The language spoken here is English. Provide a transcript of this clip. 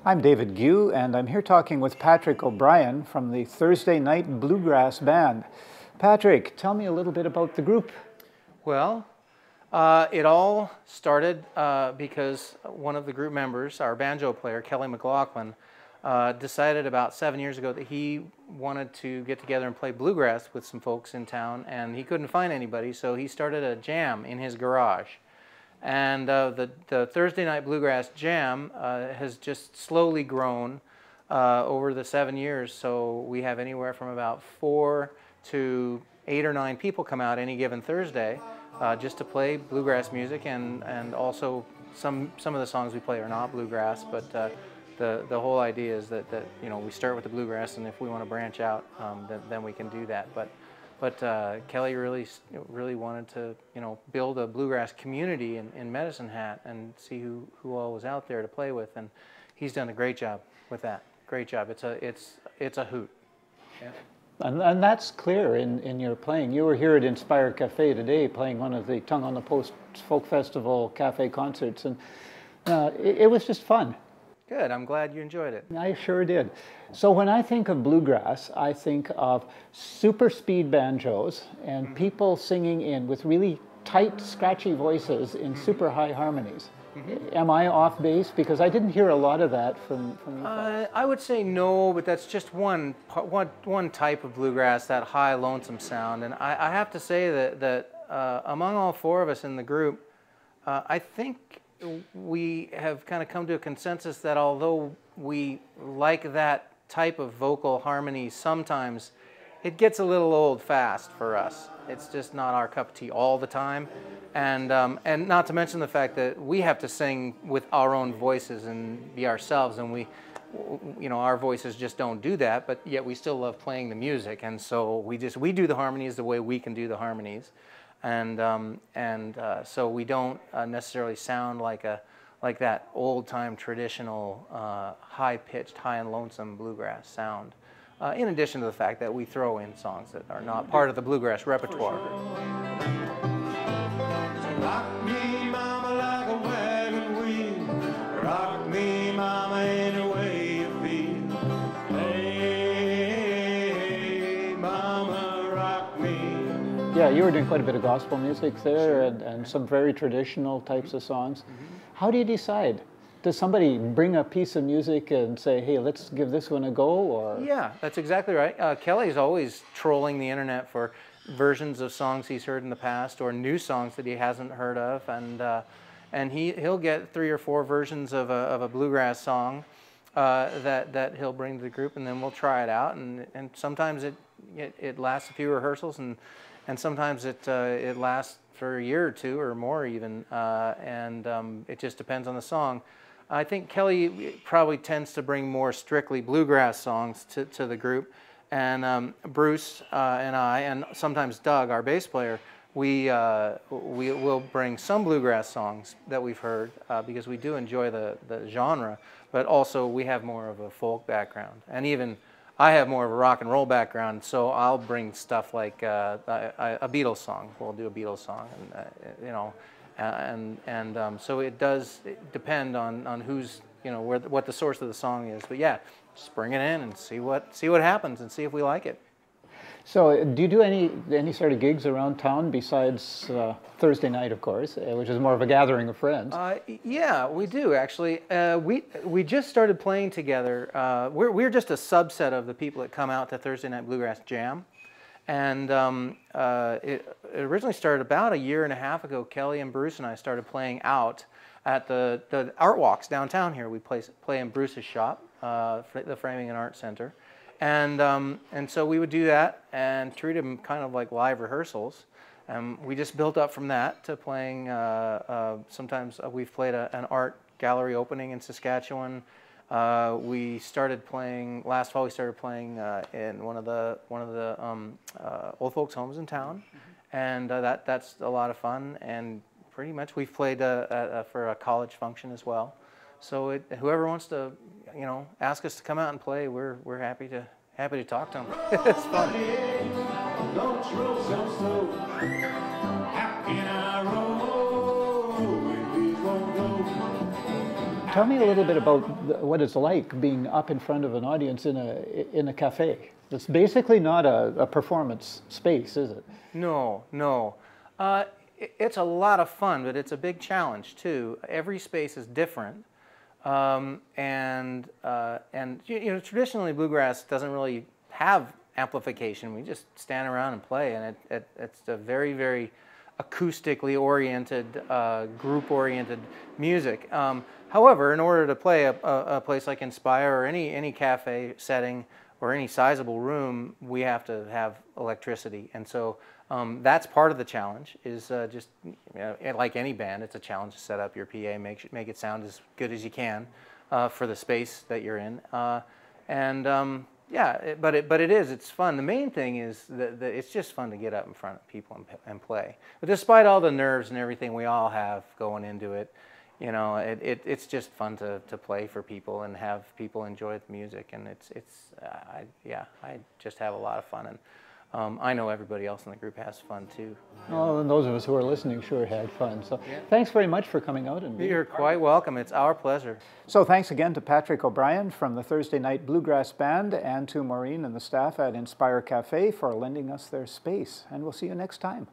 I'm David Gue, and I'm here talking with Patrick O'Brien from the Thursday Night Bluegrass Band. Patrick, tell me a little bit about the group. Well, it all started because one of the group members, our banjo player, Kelly McLaughlin, decided about 7 years ago that he wanted to get together and play bluegrass with some folks in town, and he couldn't find anybody, so he started a jam in his garage. And the Thursday Night Bluegrass Jam has just slowly grown over the 7 years. So we have anywhere from about 4 to 8 or 9 people come out any given Thursday just to play bluegrass music, and also some of the songs we play are not bluegrass, but the whole idea is that you know, we start with the bluegrass, and if we want to branch out, then we can do that. But Kelly really wanted to, you know, build a bluegrass community in Medicine Hat and see who all was out there to play with, and he's done a great job with that. Great job. It's a hoot. Yeah. And that's clear in your playing. You were here at Inspire Cafe today playing one of the Tongue on the Post Folk Festival Cafe concerts, and it was just fun. Good. I'm glad you enjoyed it. I sure did. So when I think of bluegrass, I think of super speed banjos and people singing in with really tight, scratchy voices in super high harmonies. Am I off base? Because I didn't hear a lot of that from you folks. I would say no, but that's just one type of bluegrass, that high, lonesome sound. And I have to say that among all 4 of us in the group, I think we have kind of come to a consensus that although we like that type of vocal harmony sometimes, it gets a little old fast for us. It's just not our cup of tea all the time. And not to mention the fact that we have to sing with our own voices and be ourselves, and you know, our voices just don't do that, but yet we still love playing the music, and so we do the harmonies the way we can do the harmonies. So we don't necessarily sound like that old-time traditional high-pitched, high and lonesome bluegrass sound. In addition to the fact that we throw in songs that are not part of the bluegrass repertoire. Rock me, mama, like a wagon wheel. Rock me, mama, any way you feel. Hey, mama, rock me. Yeah, you were doing quite a bit of gospel music there, and some very traditional types of songs. How do you decide? Does somebody bring a piece of music and say, hey, let's give this one a go? Or Yeah, that's exactly right. Kelly's always trolling the internet for versions of songs he's heard in the past or new songs that he hasn't heard of, and he'll get 3 or 4 versions of a bluegrass song that he'll bring to the group, and then we'll try it out, and sometimes it lasts a few rehearsals, and sometimes it lasts for a year or 2 or more even, it just depends on the song. I think Kelly probably tends to bring more strictly bluegrass songs to the group, and Bruce and I, and sometimes Doug, our bass player, we will bring some bluegrass songs that we've heard because we do enjoy the genre, but also we have more of a folk background, and even I have more of a rock and roll background, so I'll bring stuff like a Beatles song. We'll do a Beatles song, and you know, so it does depend on who's, you know, what the source of the song is. But yeah, just bring it in and see what happens and see if we like it. So do you do any sort of gigs around town besides Thursday night, of course, which is more of a gathering of friends? Yeah, we do actually. We just started playing together. We're just a subset of the people that come out to Thursday Night Bluegrass Jam, and it originally started about a year and a half ago. Kelly and Bruce and I started playing out at the art walks downtown here. We play in Bruce's shop, the Framing and Art Center. And so we would do that and treat them kind of like live rehearsals. We just built up from that to playing, sometimes we've played an art gallery opening in Saskatchewan. We started playing, last fall we started playing in one of the old folks' homes in town. And that's a lot of fun. And pretty much we've played for a college function as well. So whoever wants to, you know, ask us to come out and play, we're happy to talk to them. It's fun. Don't roll so slow. How can I roll if we won't go? Tell me a little bit about what it's like being up in front of an audience in a cafe. It's basically not a performance space, is it? No, no. It's a lot of fun, but it's a big challenge too. Every space is different, and you know, traditionally bluegrass doesn't really have amplification. We just stand around and play, and it's a very, very acoustically oriented, group-oriented music. However, in order to play a place like Inspire or any cafe setting or any sizable room, we have to have electricity, and so that's part of the challenge. Is just, you know, like any band, it's a challenge to set up your PA, make it sound as good as you can for the space that you're in, yeah, but it's fun. The main thing is that it's just fun to get up in front of people and play. But despite all the nerves and everything we all have going into it, you know, it's just fun to play for people and have people enjoy the music. And I just have a lot of fun. And I know everybody else in the group has fun too. Oh, and those of us who are listening sure had fun. So thanks very much for coming out. And you're quite welcome. It's our pleasure. So thanks again to Patrick O'Brien from the Thursday Night Bluegrass Band and to Maureen and the staff at Inspire Cafe for lending us their space. And we'll see you next time.